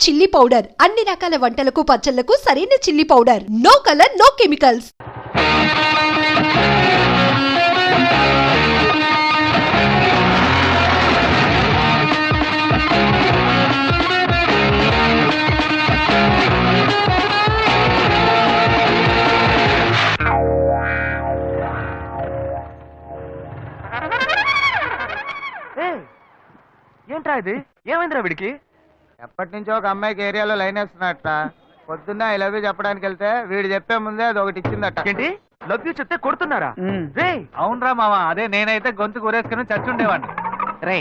Chilli powder అన్ని రకాల వంటలకు పచ్చళ్లకు సరైన chilli powder. No colour no chemicals. ఏంట్రా ఇది? ఏమైందిరా వీడికి? ఎప్పటి నుంచో ఒక అమ్మాయికి ఏరియాలో లైన్ వేస్తున్నట్ట. పొద్దున్న ఐ లవ్ యూ చెప్పడానికి వెళ్తే వీడు చెప్పే ముందే అది ఒకటి ఇచ్చిందట. ఏంటి లవ్ యూ చెప్తే కొడుతున్నారా? అవునరా మామ, అదే నేనైతే గొంతు కూరేసుకుని చచ్చుండేవాడిని. రే,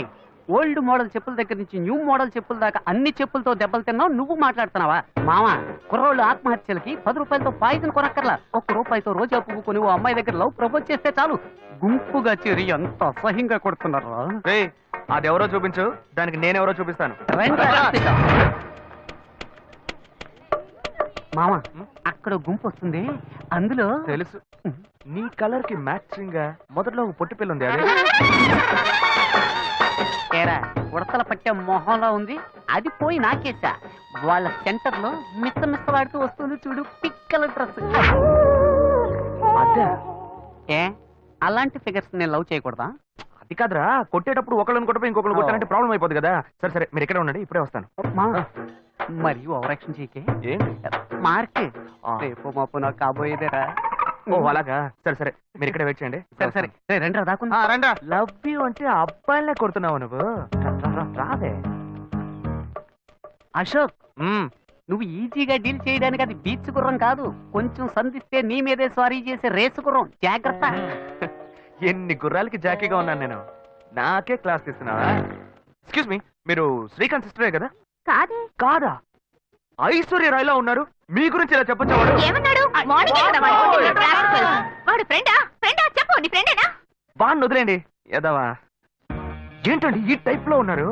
ఓల్డ్ మోడల్ చెప్పుల దగ్గర నుంచి న్యూ మోడల్ చెప్పుల దాకా అన్ని చెప్పులతో దెబ్బలు తిన్నావు, నువ్వు మాట్లాడుతున్నావా? మావా, కుర్రోళ్ళు ఆత్మహత్యలకి 10 రూపాయలతో పాయిజన్ కొనక్కర్లా. 1 రూపాయితో రోజా పువ్వు కొని ఓ అమ్మాయి దగ్గర లవ్ ప్రపోజ్ చేస్తే చాలు, గుంపుగా చేరి ఎంత అసహ్యంగా కొడుతున్నారు. అదెవరో చూపించు, దానికి నేనెవరో చూపిస్తాను. మామా, అక్కడ గుంపు వస్తుంది, అందులో తెలుసు. నీ కలర్ కి మ్యాచింగ్ గా మొదట్లో ఒక పొట్టి పిల్ల ఉంది. అదే ఏరా, ఉడతల పట్టే మొహంలో ఉంది, అది పోయి నాకేసా. వాళ్ళ సెంటర్ లో మిస్తలాడుతూ వస్తుంది చూడు, పిక్కల డ్రెస్. అదే ఏ, అలాంటి ఫిగర్స్ నేను లవ్ చేయకూడదా? అది కాదురా, కొట్టేటప్పుడు ఒకళ్ళని కొట్టపోయి ఇంకొకరు కొట్టాలంటే ప్రాబ్లం అయిపోతుంది కదా. సరే సరే, మీరు ఇక్కడ ఉండండి, ఇప్పుడే వస్తాను. మరి ఓవరాక్షన్ చేయకే. ఏంటి మార్క్ రేపు మాపు నాకు కాబోయేదేరా. ఓ అలాగా, సరే సరే, మీరు ఇక్కడ వెయిట్ చేయండి. సరే సరే, రండి దాకా రండి. లవ్ యూ అంటే అబ్బాయిలనే కొడుతున్నావు నువ్వు. రాదే అశోక్, నువ్వు ఈజీగా డీల్ చేయడానికి అది బీచ్ గుర్రం కాదు, కొంచెం సంధిస్తే నీ మీదే స్వారీ చేసే రేసు గుర్రం. జాగ్రత్త. ఎన్ని గుర్రాలకి జాకీగా ఉన్నాను నేను. నాకే క్లాస్ తీస్తున్నావా? ఎక్స్క్యూజ్ మీ, మీరు శ్రీకాంత్ సిస్టరే కదా? కాదే. కాదా? ఐశ్వర్య రాయ్లా ఉన్నారు, మీ గురించి ఇలా చెప్పొచ్చేవాడు. ఏమన్నాడు? వాడు ఫ్రెండా? ఫ్రెండా చెప్పు, నీ ఫ్రెండేనా? బాగా వదిలేండి ఎదవా. ఏంటండి ఈ టైప్ లో ఉన్నారు?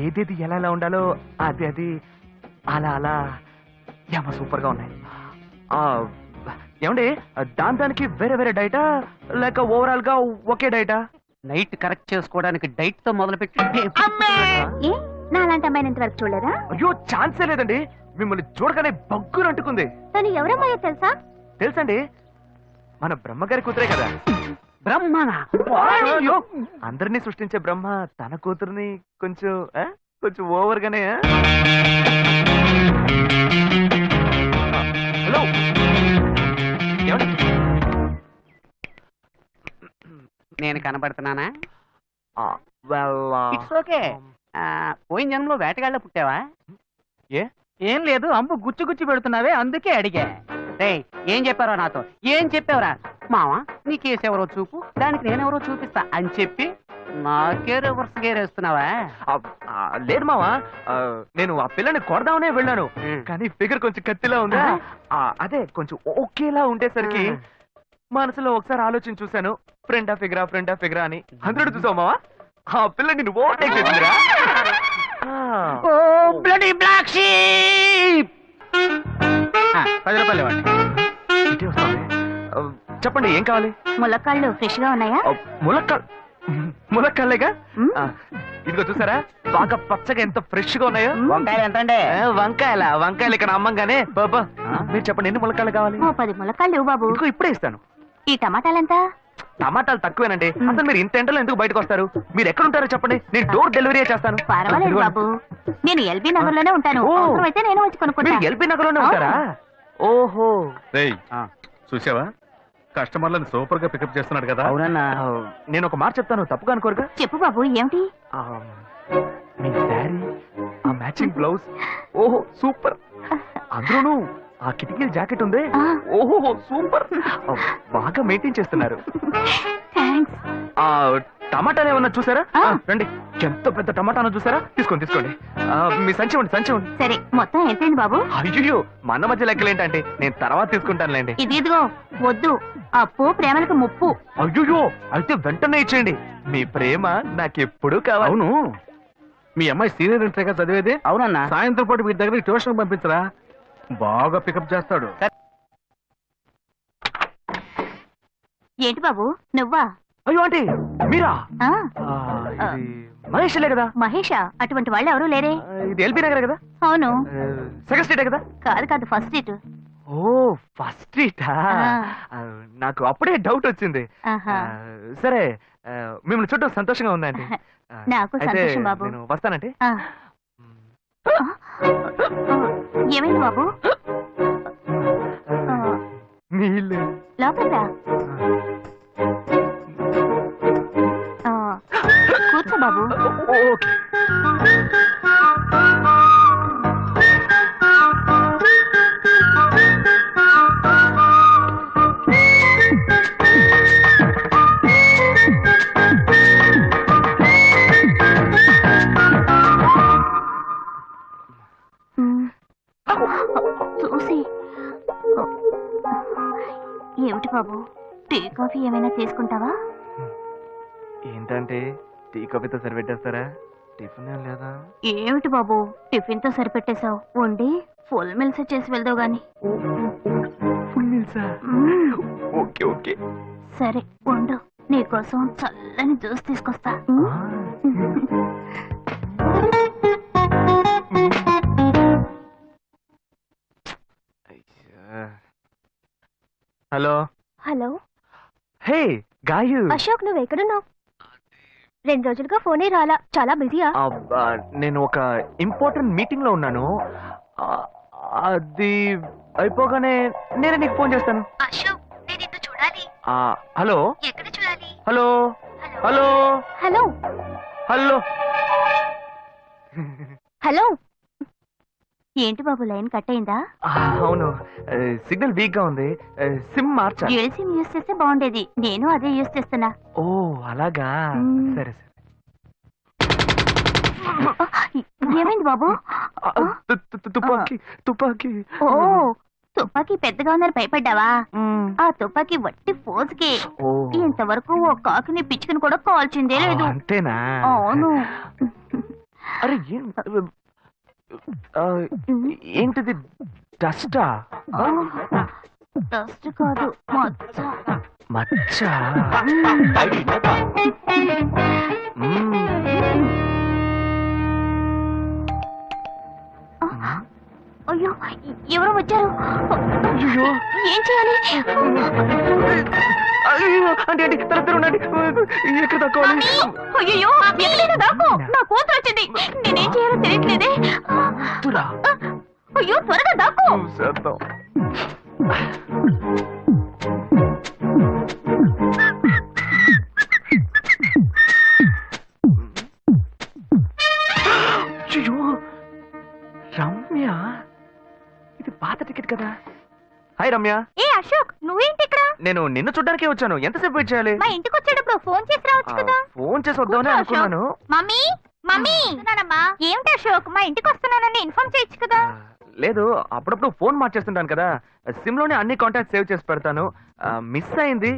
ఏదేది ఎలా ఎలా ఉండాలో అది అది అలా అలా ఏమో సూపర్ గా ఉన్నాయి. ఏమండి, దానికి వేరే వేరే డైటా లేక ఓవరాల్ గా ఒకే డైటా? నైట్ కరెక్ట్ చేసుకోవడానికి డైట్ తో మొదలుపెట్టి నా అలాంటి అమ్మాయిని ఇంతవరకు చూడలేదా? అయ్యో, ఛాన్సే లేదండి. మిమ్మల్ని చూడగానే బగ్గులు అంటుకుంది. తను ఎవరమ్మాయో తెలుసా? తెలుసండి, మన బ్రహ్మగారి కూతురే కదా. బ్రహ్మనా? అందరినీ సృష్టించే బ్రహ్మ తన కూతుర్ని కొంచెం కొంచెం ఓవర్ గానే. హలో, నేను కనబడుతున్నానా? It's okay. well, పోయిన జన్మలో వేటగాళ్ళ పుట్టావా? ఏం లేదు, అంబు గుచ్చి గుచ్చి పెడుతున్నావే, అందుకే అడిగా. ఏం చెప్పారో నాతో? ఏం చెప్పావురా? మావా, నీ కేసు ఎవరో చూపు, దానికి నేనెవరో చూపిస్తా అని చెప్పి నాకే రివర్స్ గేర్ వేస్తున్నావా? లేదు మావా, నేను ఆ పిల్లని కొడదామనే వెళ్ళాను, కానీ ఫిగర్ కొంచెం కత్తిలా ఉందా. అదే కొంచెం ఓకేలా ఉండేసరికి మనసులో ఒకసారి ఆలోచన చూశాను, ఫ్రెండా ఫిగరా అని. 100 చూసావు మావా, ఆ పిల్ల నిన్ను ఓవర్టేక్ చేసిందిరా. Bloody black sheep. 10 రూపాయలు ఇవ్వండి. చెప్పండి, ఏం కావాలి? ములక్కాళ్ళు ఫ్రెష్ గా ఉన్నాయా? ములక్కాళ్ళేగా. ఇదిగో చూసారా, బాగా పచ్చగా ఎంత ఫ్రెష్ గా ఉన్నాయో. వంకాయలు ఎంత అండి? వంకాయలు ఇక్కడ అమ్మంగానే. బాబా, మీరు చెప్పండి, ఎన్ని ములక్కాళ్ళు కావాలి? 10 ములక్కాళ్ళు ఇవ్వు బాబు. ఇంకో ఇప్పుడే ఇస్తాను. ఈ టమాటాలెంత? టమాటాలు తక్కువేనండి. అసలు మీరు ఇంత ఎండలో ఎందుకు బయటకు వస్తారు? మీరు ఎక్కడ ఉంటారో చెప్పండి, నేను డోర్ డెలివరీ చేస్తాను. పర్వాలేదు బాబు, నేను ఎల్బీ నగర్ లోనే ఉంటాను. అయితే నేను వచ్చి కొనుక్కుంటా. ఎల్బీ నగర్ లోనే ఉంటారా? ఓహో, చూసావా, కస్టమర్లను సూపర్ గా పికప్ చేస్తున్నాడు కదా. అవునన్నా, నేను ఒక మాట చెప్తాను, తప్పుగా అనుకోరుగా? చెప్పు బాబు, ఏమిటి? మీ శారీ, ఆ మ్యాచింగ్ బ్లౌజ్, ఓహో సూపర్. అందులోనూ ఆ కిటికీల జాకెట్ ఉంది, ఓహో సూపర్. బాగా మెయింటైన్ చేస్తున్నారు. టమాటాలు ఏమన్నా చూసారా? రండి, ఎంత పెద్ద టమాటాను చూసారా? తీసుకోండి. మీ సంచి ఉండి. సరే, మొత్తం ఎంతైంది బాబు? అయ్యో, మన మధ్య లెక్కలు ఏంటంటే నేను తర్వాత తీసుకుంటానులేండి. ఇదిగో వద్దు, అప్పు ప్రేమలకు ముప్పు. అయ్యో, అయితే వెంటనే ఇచ్చేయండి. మీ ప్రేమ నాకెప్పుడు కావాలి. అవును, మీ అమ్మాయి సీనియర్ ఇంటర్ గా చదివేది? అవునన్నా. సాయంత్రం పాటు వీటి దగ్గర ట్యూషన్ పంపించరా, బాగా పికప్ చేస్తాడు. ఏంటి బాబు, నువ్వా? అయ్యో ఆంటీ మీరా ఆ, ఇది మహేష్లే కదా మహేషా? అటువంటి వాళ్ళు ఎవరూ లేరే. ఇది ఎల్బీ నగర్ కదా అవును. సెకండ్ స్ట్రీటే కదా కాదు కాదు, ఫస్ట్ డేట్. ఓ ఫస్ట్ స్ట్రీటా నాకు అప్పుడే డౌట్ వచ్చింది ఆహా. సరే మిమ్మల్ని చూడడం సంతోషంగా ఉందండి నాకు అయితే సంతోషం బాబు. నేను వస్తానంటే ఆ. ఏమైంది బాబు? నీళ్ళు లోపలికి రా. కూర్చో బాబు. ఓకే చూసి ఏమిటి బాబు, టీ కాఫీ ఏమైనా తీసుకుంటావా? ఏంటంటే టీ కాఫీతో సరిపెట్టేస్తారా టిఫిన్ ఏం లేదా ఏమిటి బాబు టిఫిన్ తో సరిపెట్టేశావు? వండి ఫుల్ మిల్స్ చేసి వెళ్దావు గాని. ఫుల్ మీల్సా మ్మ్. ఓకే ఓకే సరే వండు, నీకోసం చల్లని జ్యూస్ తీసుకొస్తా. హలో హలో హే గాయు అశోక్, నువ్వు ఎక్కడున్నావు? 2 రోజులుగా ఫోనే రాలా, చాలా బిజీయా? నేను ఒక ఇంపార్టెంట్ మీటింగ్ లో ఉన్నాను అది అయిపోగానే నేనే నీకు ఫోన్ చేస్తాను అశోక్, నేను నిన్ను చూడాలి. హలో ఎక్కడ చూడాలి? Hello hello hello hello hello. ఏంటి బాబు లైన్ కట్ అయిందా? అవును సిగ్నల్ వీక్ గా ఉంది సిమ్ మార్చా డ్యూయల్ సిమ్ యూస్ చేస్తే బాగుండేది, నేను అదే యూస్ చేస్తున్నా. ఓ అలాగా మ్మ్. సరే సరే ఏమైంది బాబు? తుపాకీ తుపాకీ ఓ, తుపాకీ పెద్దగా ఉందని భయపడ్డావా? మ్మ్. ఆ తుపాకీ వట్టి ఫోజుకే. ఓ ఇంతవరకు ఓ కాకిని పిచ్చుకుని కూడా కాల్చిందే లేదు. అంతేనా అవును. అరే ఏంటిది డస్టా డస్ట్ కాదు, మచ్చ. మచ్చ అయ్యో, ఎవరో వచ్చారు. అయ్యో ఏం చేయాలి? అయ్యో అంటే తరద్దరు ఉండండి ఎక్కడ తక్కువాలి అయ్యో, ఎక్కడైనా దాక్కో, నా కూతురు వచ్చింది. నేనేం చేయాలో తెలియట్లేదే. అయ్యో, త్వరగా దాక్కో. చేద్దాం అయ్యో రమ్య ఇది పాత టికెట్ కదా హాయ్ రమ్య ఏ అశోక్, నువ్వేంటి ఇక్కడ? నేను నిన్ను చూడ్డానికే వచ్చాను ఎంతసేపు వెయిట్ చేయాలి మా ఇంటికి వచ్చేటప్పుడు ఫోన్ చేసి రావచ్చు కదా. ఫోన్ చేసి వద్దామని కూర్చో, అనుకున్నాను మమ్మీ మమ్మీ. ఏమిటి అశోక్, మా ఇంటికి వస్తున్నానని ఇన్ఫార్మ్ చేయొచ్చు కదా. లేదు అప్పుడప్పుడు ఫోన్ మార్చేస్తుంటాను కదా సిమ్ లోనే అన్ని కాంటాక్ట్ సేవ్ చేసి పెడతాను మిస్ అయింది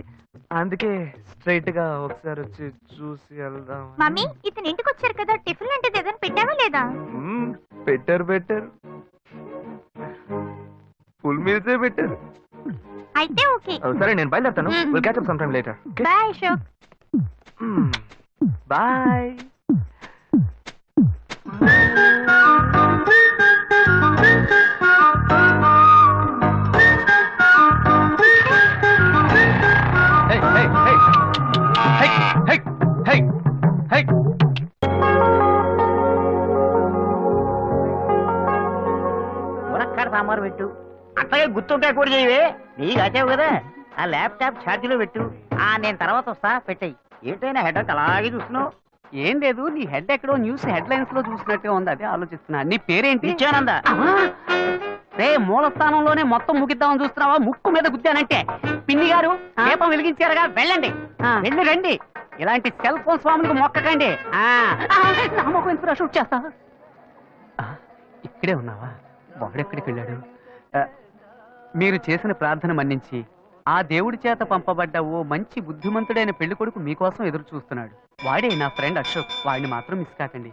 అందుకే స్ట్రైట్ గా ఒకసారి వచ్చి చూసి వెళ్దాం మమ్మీ, ఇతను ఇంటికి వచ్చారు కదా, టిఫిన్ లాంటిది ఏదైనా పెట్టావా లేదా? బెటర్ ఫుల్ మీల్సే బెటర్ అయితే ఓకే. సరే నేను బయలుదేరుతాను మ్మ్. Will catch up some time later bye Ashok. Bye మునక్కాడ సాంబారు పెట్టు, అట్లాగే గుత్తుంటే కూడా చేయవే, నీకు అచ్చావు కదా. ఆ ల్యాప్టాప్ ఛార్జీలో పెట్టు, నేను తర్వాత వస్తా, పెట్టాయి. ఏంటైనా హెడ్ అలాగే చూస్తున్నావు? ఏం లేదు, నీ హెడ్ ఎక్కడో న్యూస్ హెడ్ లైన్స్ లో చూసినట్టుగా ఉంది, అదే ఆలోచిస్తున్నా. నీ పేరేంటి? నిత్యానంద. రే, మూల స్థానంలోనే మొత్తం ముగిద్దామని చూస్తున్నావా? ముక్కు మీద గుద్దానంటే. పిన్ని గారు దీపం వెలిగించారుగా, వెళ్ళండి, వెళ్ళి రండి. ఇలాంటి సెల్ ఫోన్ స్వాములకు మొక్కకండి. నా మొక్క ఎంత షూట్ చేస్తా. ఇక్కడే ఉన్నావా? వాడెక్కడికి వెళ్ళాడు? మీరు చేసిన ప్రార్థన మన్నించి ఆ దేవుడి చేత పంపబడ్డ ఓ మంచి బుద్ధిమంతుడైన పెళ్లి కొడుకు మీకోసం ఎదురు చూస్తున్నాడు. వాడే నా ఫ్రెండ్ అశోక్, వాడిని మాత్రం మిస్ కాకండి.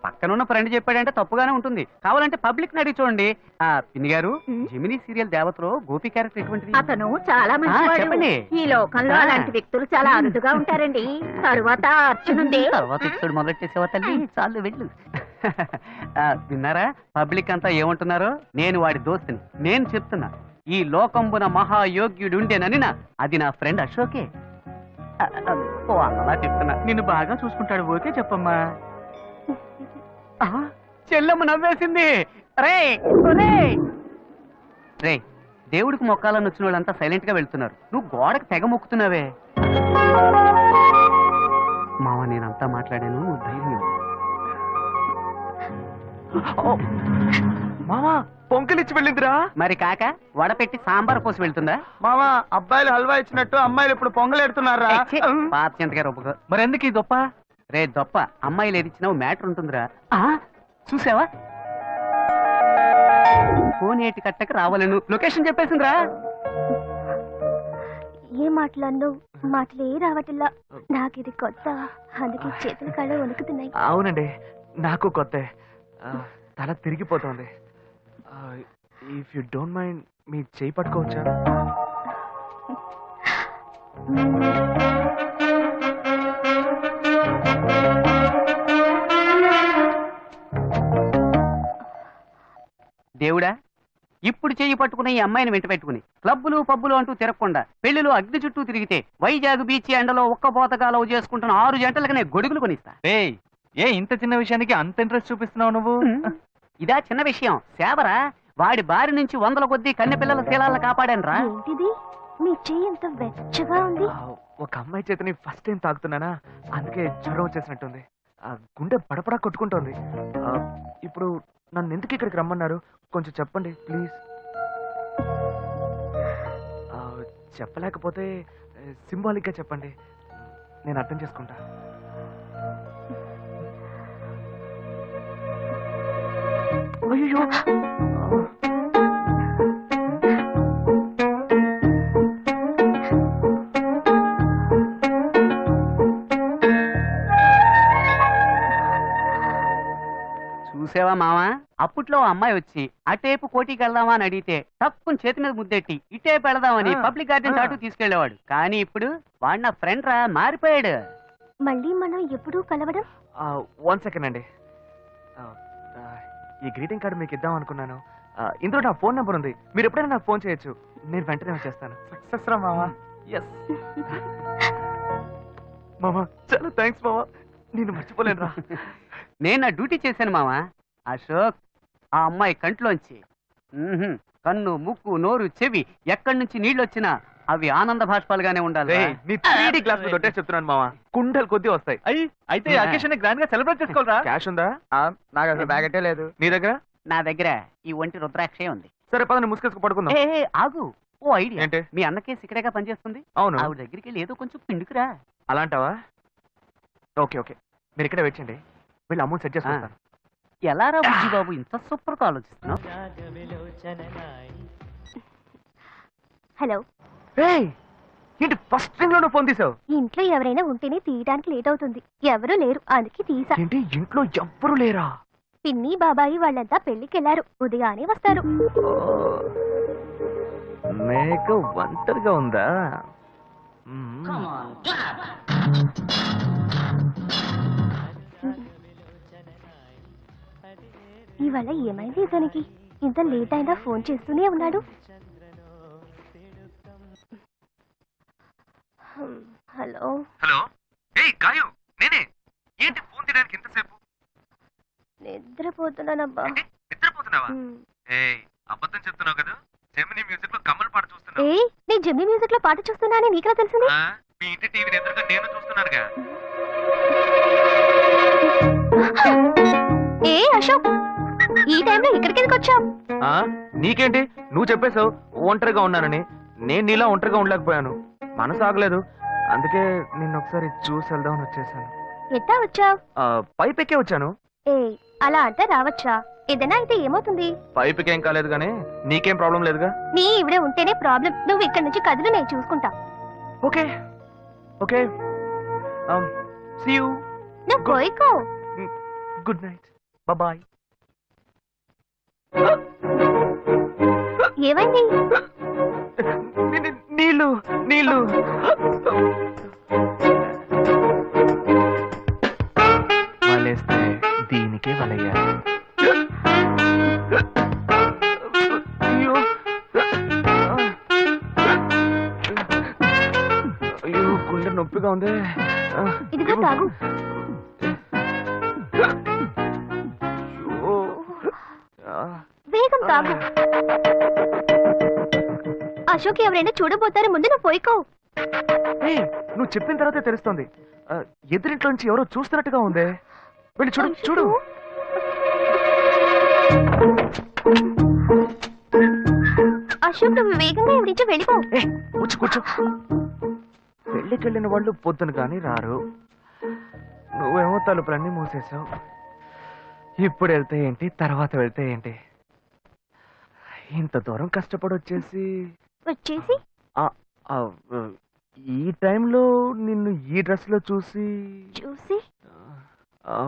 పక్కనున్న ఫ్రెండ్ చెప్పాడంటే తప్పుగానే ఉంటుంది. కావాలంటే పబ్లిక్ అడిగి చూడండి. పిన్ని గారు, జెమినీ సీరియల్ దేవతలో గోపి క్యారెక్టర్ ఎటువంటిది? అతను చాలా మంచివాడు. చెప్పండి. ఈ లోకంలో అలాంటి వ్యక్తులు చాలా అరుదుగా ఉంటారండి. తరువాత అర్చునుంది. తర్వాత ఎపిసోడ్ మొదలెట్టేసేవా తల్లి? చాలు వెళ్ళు. విన్నారా పబ్లిక్ అంతా ఏమంటున్నారో? నేను వాడి దోస్తుని. నేను చెప్తున్నా, ఈ లోకంబున మహాయోగ్యుడుండేనని అది నా ఫ్రెండ్ అశోకే. అలా చెప్తున్నా. నిన్ను బాగా చూసుకుంటాడు. ఓకే చెప్పమ్మా. చెల్లెమ్మ నవ్వేసింది. రే రే, దేవుడికి మొక్కాలని వచ్చిన వాళ్ళంతా సైలెంట్ గా వెళ్తున్నారు. నువ్వు గోడకు తెగ మొక్కుతున్నావే. మావ, నేనంతా మాట్లాడాను, ధైర్యం. మామా పొంకలిచ్చి వెళ్ళిందిరా. మరి కాక వడపెట్టి సాంబార్ పోసి వెళ్తుందా? మామా, అబ్బాయిలు హల్వా ఇచ్చినట్టు అమ్మాయిలు ఇప్పుడు పొంగలెడుతున్నారా? పాత చింతగా రొప్ప. మరి ఎందుకు ఈ దొప్ప? రే దొప్ప, అమ్మాయిలు ఏది ఇచ్చినా మ్యాటర్ ఉంటుందిరా. చూసావా, ఫోన్ ఏటి కట్టక రావాలను లొకేషన్ చెప్పేసిందిరా. ఏ మాటలన్నో మాటలే రావట్లా. నాకు ఇది కొత్త, అందుకే చేతుల కళ్ళు వణుకుతున్నాయి. అవునండి, నాకు కొత్త. తల తిరిగిపోతుంది. ఇఫ్ యు డోంట్ మైండ్ మీ చేయి పట్టుకోవచ్చా? దేవుడా, ఇప్పుడు చెయ్యి పట్టుకుని ఈ అమ్మాయిని వెంట పెట్టుకుని క్లబ్బులు పబ్బులు అంటూ తిరగకుండా పెళ్లిలో అగ్ని చుట్టూ తిరిగితే వైజాగ్ బీచ్ ఎండలో ఒక్కపోతగా లవ్ చేసుకుంటున్న 6 జంటలకి నేను గొడుగులు కొనిస్తా. ఏ ఇంత చిన్న విషయానికి అంత ఇంట్రెస్ట్ చూపిస్తున్నావు నువ్వు? ఇదా చిన్న విషయం? సేవరా, వాడి బారి నుంచి 100 కొద్దీ కన్నె పిల్లల శీలాలను కాపాడాను రా. ఏంటిది, మీ చెయ్యి ఎంత వెచ్చగా ఉంది. ఒక అమ్మాయి చేతిని ఫస్ట్ టైం తాగుతున్నానా, అందుకే జ్వరం వచ్చేసినట్టుంది. గుండె పడపడా కొట్టుకుంటోంది. ఇప్పుడు నన్ను ఎందుకు ఇక్కడికి రమ్మన్నారు? కొంచెం చెప్పండి ప్లీజ్. చెప్పలేకపోతే సింబాలిక్ గా చెప్పండి, నేను అర్థం చేసుకుంటా. అయ్యో, చూసావా మావా, అప్పట్లో అమ్మాయి వచ్చి అటేపు కోటికి వెళ్దామా అని అడిగితే తక్కువ చేతి మీద ముద్దెట్టి ఇటేపు వెళదామని పబ్లిక్ గార్డెన్ చాటు తీసుకెళ్లేవాడు. కానీ ఇప్పుడు వాడు నా ఫ్రెండ్ రా, మారిపోయాడు. మళ్ళీ మనం ఎప్పుడూ కలవడం? 1 సెకండ్ అండి. ఈ గ్రీటింగ్ కార్డు మీకు ఇద్దాం అనుకున్నాను. ఇందులో నా ఫోన్ నెంబర్ ఉంది, మీరు ఎప్పుడైనా నాకు ఫోన్ చేయొచ్చు. నేను వెంటనే వచ్చేస్తాను. సక్సెస్ రా మామా. ఎస్ మామా, చాలా థ్యాంక్స్ మామా, నేను మర్చిపోలేను రా. నేను నా డ్యూటీ చేశాను మావా. అశోక్, ఆ అమ్మాయి కంట్లోంచి కన్ను, ముక్కు, నోరు, చెవి ఎక్కడి నుంచి నీళ్ళు వచ్చినా అవి ఆనంద భాష్పాలుగానే ఉండాలి. నీ 3D గ్లాస్ తోటే చెప్తున్నాను మామా, కుండలు కొద్ది వస్తాయి. అయితే అకేషన్ గ్రాండ్ గా సెలబ్రేట్ చేసుకోవాలరా. క్యాష్ ఉందా? నాకు అసలు బ్యాగెటే లేదు. నీ దగ్గర? నా దగ్గర ఈ ఒంటి రుద్రాక్షే ఉంది. సరే పద, ముసుకేసుకు పడుకుందాం. ఆగు, ఓ ఐడియా. ఏంటి? మీ అన్నకే సిక్కడేగా పనిచేస్తుంది. అవును. ఆవిడ దగ్గరికి వెళ్ళి ఏదో కొంచెం పిండుకురా. అలాంటావా? ఓకే ఓకే, మీరు ఇక్కడే వచ్చండి, వీళ్ళు అమౌంట్ సెట్ చేసుకుంటాను. ఎలా రా బుజ్జి బాబు, ఇంత సూపర్ గా ఆలోచిస్తున్నావు. హలో. ఏంటి ఫస్ట్ థింగ్ లో ఫోన్ తీసావు? ఇంట్లో ఎవరైనా ఉంటేనే తీయడానికి లేట్ అవుతుంది. ఎవరూ లేరు, అందుకే తీసా. ఏంటి ఇంట్లో ఎవ్వరు లేరా? పిన్ని బాబాయి వాళ్ళంతా పెళ్లికి వెళ్లారు, ఉదయానే వస్తారు. మేక ఒంటరిగా ఉందా? ఇవాళ ఏమైంది ఇతనికి? ఇంత లేట్ అయినా ఫోన్ చేస్తూనే ఉన్నాడు. హలో. హలో, గాయు నేనే. ఏంటి ఫోన్ తీయడానికి ఎంతసేపు? నిద్రపోతున్నానబ్బా. నిద్రపోతున్నావా? అబద్ధం చెప్తున్నావు కదా. జెమినీ మ్యూజిక్ లో కమల్ పాట చూస్తున్నావు. నేను జెమినీ మ్యూజిక్ లో పాట చూస్తున్నానని నీకెలా తెలిసింది? మీ ఇంటి టీవీని ఎదురుగా నేను చూస్తున్నానుగా. అశోక్, ఈ టైంలో ఇక్కడికి ఎందుకు వచ్చావు? నీకేంటి, నువ్వు చెప్పేశావు ఒంటరిగా ఉన్నానని. నేను నీలా ఒంటరిగా ఉండలేకపోయాను, మనసు ఆగలేదు. అందుకే నిన్ను ఒకసారి చూసి వెళ్దామని వచ్చేసాను. ఎట్టా వచ్చావు? పైపెక్కే వచ్చాను. అలా అంటే రావచ్చా? ఏదైనా అయితే ఏమవుతుంది? పైపుకేం కాలేదు కానీ నీకేం ప్రాబ్లం లేదుగా. నీ ఇవిడే ఉంటేనే ప్రాబ్లం. నువ్వు ఇక్కడి నుంచి కదులు, నేను చూసుకుంటా. Okay okay, see you. నువ్వు కోయికో. Good night bye. ఏమైంది? నీళ్ళు నీళ్ళు. వలేస్తే దీనికే వలయ్యాలి. అయ్యో అయ్యో గుండె నొప్పిగా ఉంది. ఇదిగో తాగు. అయ్యో. వేగం తాగు. అశోక్ ఎవరైనా చూడబోతారు, ముందు నువ్వు పోయికో. ఏయ్, నువ్వు చెప్పిన తర్వాతే తెలుస్తోంది. ఎదురింట్లో నుంచి ఎవరో చూస్తున్నట్టుగా ఉందే. వెళ్ళి చూడు చూడు. అశోక్ నువ్వు వేగంగా ఎవరి నుంచి వెళ్ళిపో. కూర్చో కూర్చో. పెళ్ళికెళ్ళిన వాళ్ళు పొద్దున కానీ రారు. నువ్వేమో తలుపులన్నీ మూసేసావు. ఇప్పుడు వెళ్తే ఏంటి, తర్వాత వెళ్తే ఏంటి? ఇంత దూరం కష్టపడి వచ్చేసి వచ్చేసి ఆ, ఆ, ఈ టైంలో నిన్ను ఈ డ్రెస్ లో చూసి చూసి ఆ,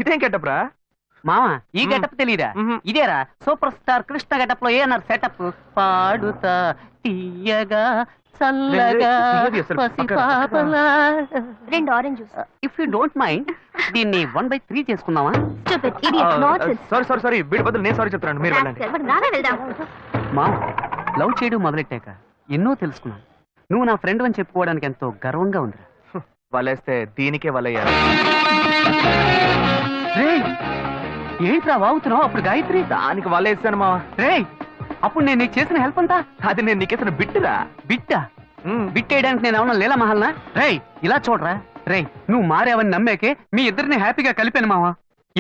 ఇదేం కెట్టప్రా? మామ ఈ గెటప్ తెలీదా? ఇదేరా సూపర్ స్టార్ కృష్ణ గెటప్ లో ఏమన్నారు సెటప్? పాడుతా తీయగా చల్లగా పసిపాపలా. 2 orange juice. If you don't mind దీన్ని 1/3 చేసుకుందామా? Stupid idiot, nonsense. సారీ వీడి బదులు నేను సారీ చెప్తున్నాను, మీరు వెళ్ళండి. మరి నానే వెళ్దాం. మామ లవ్ చేయడం మొదలెట్టాక ఎన్నో తెలుసుకున్నాను. నువ్వు నా ఫ్రెండ్ అని చెప్పుకోవడానికి ఎంతో గర్వంగా ఉందిరా. వలేస్తే దీనికే వలయ్యారు. ఏంట్రా వాగుతున్నావు? అప్పుడు గాయత్రి దానికి వలేస్తాను మా. రే అప్పుడు నేను నీకు చేసిన హెల్ప్ అంతా అది నేను నీకేసిన బిట్టురా. బిట్టా? బిట్టేయడానికి నేను ఏమన్నా లీలా మహల్నా? రేయ్ ఇలా చూడరా. రేయ్ నువ్వు మారేవని నమ్మేకే మీ ఇద్దరిని హ్యాపీగా కలిపాను మావా.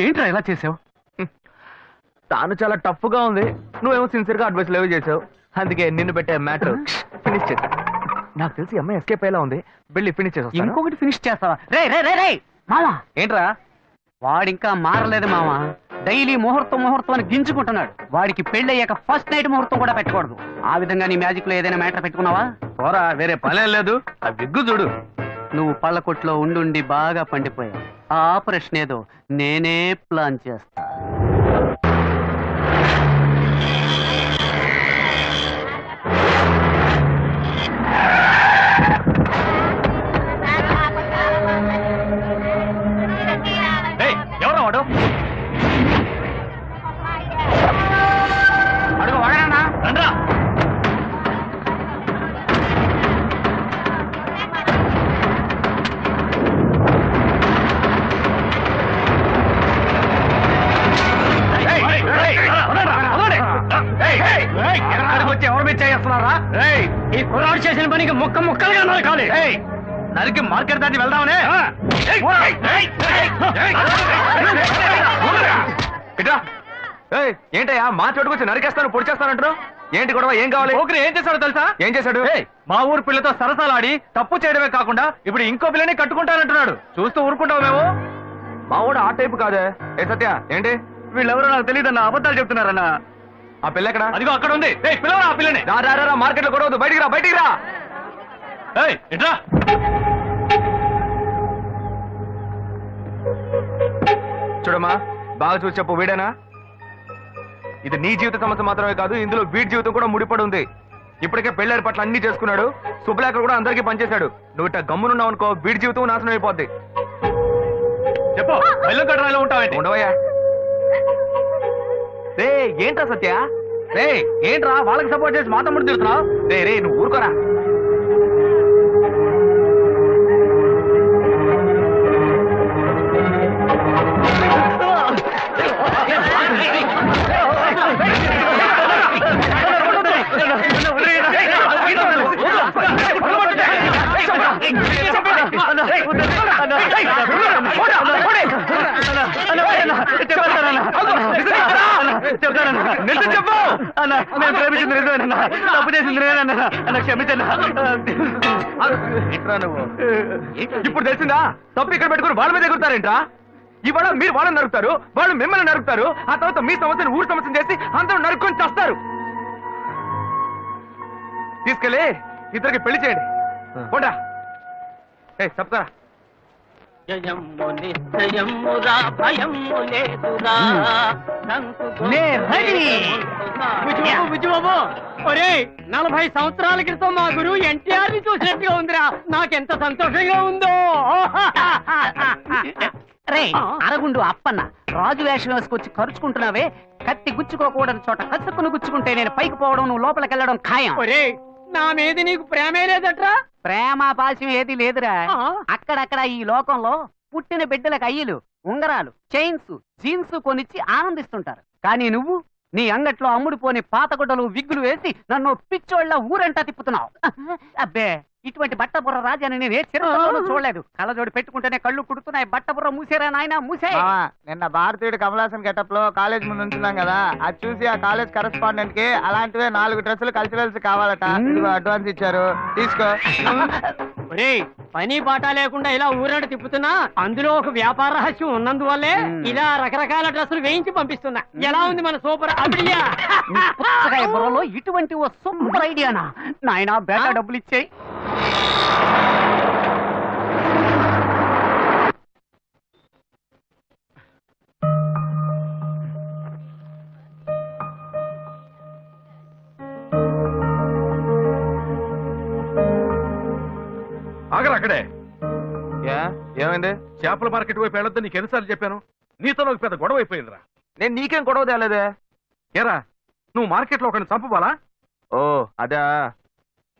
ఏంట్రా ఇలా చేసావు? తాను చాలా టఫ్ గా ఉంది, నువ్వేమో సిన్సియర్ గా అడ్వైస్ లేవు చేసావు. అందుకే నిన్ను పెట్టే మ్యాటర్ ఫినిష్ చేశా. నాకు తెలిసి అమ్మాయి ఎస్కేప్ అయ్యేలా ఉంది, వెళ్ళి ఫినిష్ చేస్తా. ఇంకొకటి ఫినిష్ చేస్తావా? రే రే రే రే మావా. ఏంట్రా? వాడింకా మారలేదు మావా. డైలీ ముహూర్తం అని గింజుకుంటున్నాడు. వాడికి పెళ్ళయ్యాక ఫస్ట్ నైట్ ముహూర్తం కూడా పెట్టకూడదు. ఆ విధంగా నీ మ్యాజిక్ లో ఏదైనా మ్యాటర్ పెట్టుకున్నావా? పోరా, వేరే పనే లేదు. ఆ విగ్గు చూడు. నువ్వు పళ్ళ కొట్లో ఉండుండి బాగా పండిపోయావు. ఆ ఆపరేషన్ ఏదో నేనే ప్లాన్ చేస్తా. ఎవరా వాడు? అడుగు వాడనా? రండ్రా. వచ్చి ఎవరు మీద చేస్తున్నారా? ఈ కుర్రాడు చేసిన పనికి ముక్కలుగా నరకాలి. నరికి మార్కెట్ దాటి వెళ్దామనే. ఏంటయ్యా మా చోటుకొచ్చి నరికేస్తాను పొడి చేస్తానంటారు? ఏంటి గొడవ? ఏం కావాలి? ఓకే ఏం చేశాడో తెలుసా? ఏం చేశాడు? మా ఊరు పిల్లతో సరసాలాడి తప్పు చేయడమే కాకుండా ఇప్పుడు ఇంకో పిల్లని కట్టుకుంటానంటున్నాడు. చూస్తూ ఊరుకుంటావు మేము? మా ఊడు ఆ టైపు కాదే. ఏ సత్య ఏంటి? వీళ్ళెవరో నాకు తెలియదన్నా, అబద్ధాలు చెప్తున్నారన్నా. ఆ పిల్ల ఎక్కడ? అదిగో అక్కడ ఉంది. పిల్లవరా ఆ పిల్లని. రా మార్కెట్ లో గొడవద్దు, బయటికి రా, బయటికి రా. ఇట్రా. చూడమ్మా బాగా చూసి చెప్పు, వీడేనా? ఇది నీ జీవిత సమస్య మాత్రమే కాదు, ఇందులో వీడి జీవితం కూడా ముడిపడి ఉంది. ఇప్పటికే పెళ్ళారి పట్ల అన్ని చేసుకున్నాడు, శుభలేఖ కూడా అందరికీ పనిచేశాడు. నువ్వు ఇట్లా గమ్మునున్నావు అనుకో, వీడి జీవితం నాశనం అయిపోద్ది. చెప్పు, బెల్లం కట్టరాలో ఉంటావు. ఉండవయ్యా. రే ఏంట్రా సత్య? రే ఏంట్రా వాళ్ళకి సపోర్ట్ చేసి మా తమ్ముడు తిడుతున్నావు? రే నువ్వు ఊరుకోరా. ఇప్పుడు తెలిసిందా? తప్పు ఇక్కడ పెట్టుకుని వాళ్ళ మీద ఎగురుతారేంట్రా? ఇవాళ మీరు వాళ్ళని నరుకుతారు, వాళ్ళు మిమ్మల్ని నరుకుతారు, ఆ తర్వాత మీ సమస్యను ఊరు సమస్యను చేసి అందరూ నరుక్కొని చేస్తారు. తీసుకెళ్ళి ఇద్దరికి పెళ్లి చేయండి. పోండా. చెప్తారా? ఒరే 40 సంవత్సరాల క్రితం మా గురువు ఎన్టీఆర్ ని చూసినట్టుగా ఉందిరా. నాకెంత సంతోషంగా ఉందో. రే అరగుండు అప్పన్న, రాజు వేషం వేసుకొచ్చి ఖర్చుకుంటున్నావే. కత్తి గుచ్చుకోకూడని చోట కసుక్కును గుచ్చుకుంటే నేను పైకి పోవడం, నువ్వు లోపలికి వెళ్ళడం ఖాయం. ఒరే నా మీద నీకు ప్రేమే లేదట్రా? ప్రేమ పాశం ఏది లేదురా. అక్కడక్కడ ఈ లోకంలో పుట్టిన బిడ్డలకు అయ్యలు, ఉంగరాలు, చైన్స్, జీన్స్ కొనిచ్చి ఆనందిస్తుంటారు. కానీ నువ్వు నీ అంగట్లో అమ్ముడుపోని పాతగుడ్డలు, విగ్గులు వేసి నన్ను పిచ్చోళ్ళ ఊరంటా తిప్పుతున్నావు. అబ్బే ఇటువంటి బట్టబుర్ర రాజాని నేను ఏ చిరతలోనూ చూడలేదు. కళ్ళజోడి పెట్టుకుంటేనే కళ్ళు కుడుతున్నాయి. బట్టబుర్ర మూసేరా నాయన మూసే. మావా, నిన్న భారతీయుడు కమలాసన్ గెటప్ లో కాలేజ్ ముందు ఉంచున్నాం కదా, అది చూసి ఆ కాలేజ్ కరెస్పాండెంట్ కి అలాంటివే 4 డ్రెస్సులు కల్చరల్స్ కావాలట. ఇదిగో అడ్వాన్స్ ఇచ్చారు, తీసుకో. ఒరేయ్, పని పాట లేకుండా ఇలా ఊరట తిప్పుతున్నా అందులో ఒక వ్యాపార రహస్యం ఉన్నందువల్లే ఇలా రకరకాల డ్రెస్సులు వేయించి పంపిస్తున్నా. ఎలా ఉంది మన సూపర్ ఐడియా? పుచ్చకాయ బుర్రలో ఇటువంటి ఓ సూపర్ ఐడియానా నాయనా? బేటా డబ్బులు ఇచ్చేయి. ఆగరా అక్కడే. ఏమైంది? చేపల మార్కెట్ వైపు వెళ్ళొద్దని నీకు ఎన్నిసార్లు చెప్పాను? నీతో నాకు పెద్ద గొడవ అయిపోయిందిరా. నేను నీకేం గొడవ తేలేదే. ఏరా, నువ్వు మార్కెట్లో ఒకరిని చంపబాలా? ఓ అదే,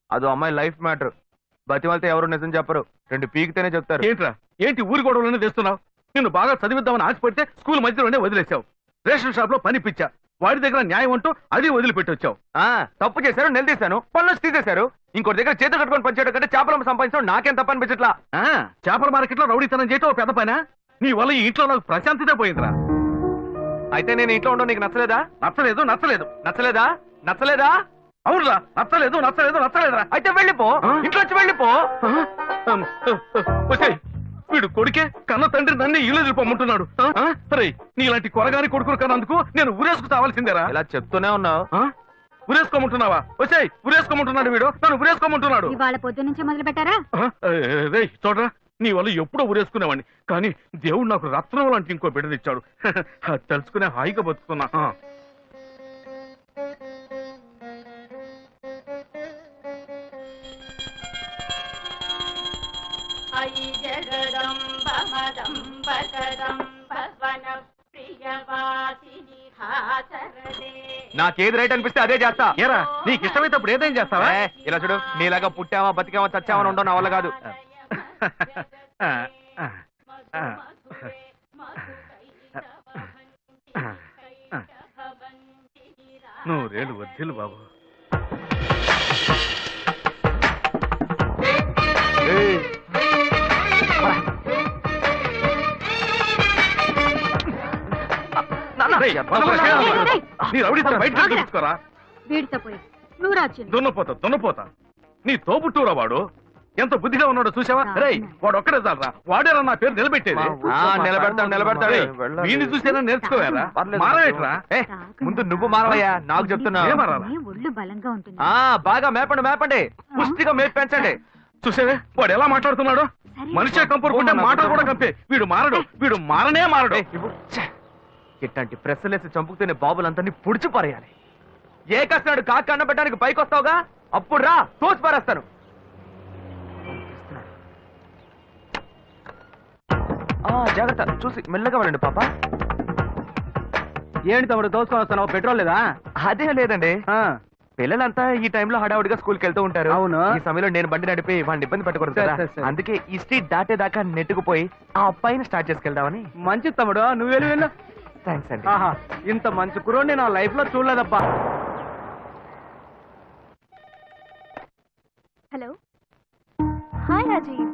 అదో అమ్మాయి లైఫ్ మ్యాటర్. బతిమాలితే ఎవరు నిజం చెప్పరు, 2 పీకితేనే చెప్తారు. ఏంట్రా, ఏంటి ఊరి గొడవలోనే తెస్తున్నావు? నిన్ను బాగా చదివిద్దామని ఆశపడితే స్కూల్ మధ్యలోనే వదిలేసావు. రేషన్ షాప్ లో పని పిచ్చా, వాడి దగ్గర న్యాయం అంటూ అది వదిలిపెట్టి వచ్చావు. తప్పు చేశారు, నిలదీశాను, పనులు తీసేశారు. ఇంకోటి దగ్గర చేతులు కట్టుకొని పనిచేయడం కంటే చేపలు సంపాదించడం నాకేం తప్ప అనిపించట్లా. చేపల మార్కెట్ లో రౌడీతనం చేయటం ఓ పెద్ద పనా? నీ వల్ల ఈ ఇంట్లో నాకు ప్రశాంతతే పోయిందిరా. అయితే నేను ఇంట్లో ఉండడం నీకు నచ్చలేదా? నచ్చలేదు. నచ్చలేదా? నచ్చలేదా? అవునురా, నచ్చలేదురా. అయితే వెళ్ళిపో, ఇంట్లో వచ్చి వెళ్ళిపో. వచ్చేయ్, వీడు కొడుకే కన్న తండ్రి నన్ను ఇల్లు ఎదిరిపోమంటున్నాడు. సరే, నీలాంటి కొరగాని కొడుకులు కన్నందుకు నేను ఊరేసుకు తావాల్సిందేరా. ఇలా చెప్తూనే ఉన్నావు. ఊరేసుకోమంటున్నావా? వచ్చేయ్, ఊరేసుకోమంటున్నాడు వీడు, నన్ను ఊరేసుకోమంటున్నాడు. ఇవాళ పొద్దు నుంచి మొదలు పెట్టారా? రేయ్ చూడరా, నీ వల్ల ఎప్పుడో ఊరేసుకునేవాడిని, కానీ దేవుడు నాకు రత్నం లాంటి ఇంకో బిడ్డనిచ్చాడు. తెలుసుకునే హాయిగా బతుకుతున్నా. నాకేది రైట్ అనిపిస్తే అదే చేస్తా. ఏరా, నీకు ఇష్టమైతే అప్పుడు ఏదేం చేస్తావా? ఇలా చూడు, నీలాగా పుట్టావా బతికావా చచ్చావా ఉండవు నా వల్ల కాదు. నువ్వు రేలు వద్దులు బాబు. రేయ్, నీ రౌడీతనం బయట తీసుకోరా. వీడితో పోయి నువ్వు రాజ్యం దున్నపోతా. నీ తోబుట్టూరా వాడు. ఎంత బుద్ధిగా ఉన్నాడో చూసావా? రేయ్, వాడు ఒక్కడే చాలరా, వాడేరా నా పేరు నిలబెట్టేది. నిలబెడతాడు. వీడిని చూసేనా నేర్చుకోవారా? మారవేట్రా. ముందు నువ్వు మారవయ్యా, నాకు చెప్తున్నా. ఒళ్ళు బలంగా ఉంటుంది. బాగా మేపండి, పుష్టిగా మేపు పెంచండి. చూసావే వాడు ఎలా మాట్లాడుతున్నాడు? మనిషి కంపూర్ కొంటే మాటలు కూడా కంపే. వీడు మారనే మారడు. ఇట్లాంటి ప్రెస్సులేసి చంపుకునే బాబులందరినీ పుడిచి పారేయాలి. ఏ కష్టనాడు కాకి అన్నం పెట్టడానికి పైకి వస్తావుగా, అప్పుడు రా, తోచి పారేస్తాను. జాగ్రత్త, చూసి మెల్లగా వెళ్ళండి పాప. ఏంటి తమ్ముడు దోసుకొని వస్తున్నావు? పెట్రోల్ లేదా? అదే లేదండి, పిల్లలంతా ఈ టైంలో హడావుడిగా స్కూల్కి వెళ్తూ ఉంటారు. అవును. ఈ సమయంలో నేను బండి నడిపి వాడిని ఇబ్బంది పెట్టకూడదు కదా. సరే. అందుకే ఈ స్ట్రీట్ దాటేదాకా నెట్టుకుపోయి ఆ అబ్బాయిని స్టార్ట్ చేసుకెళ్దామని. మంచి తమ్ముడు, నువ్వు వెళ్ళు. థ్యాంక్స్ అండి. ఆహా, ఇంత మంచి కుర్రోడిని నా లైఫ్ లో చూడలేదబ్బా. हेलो, हाय राजीव.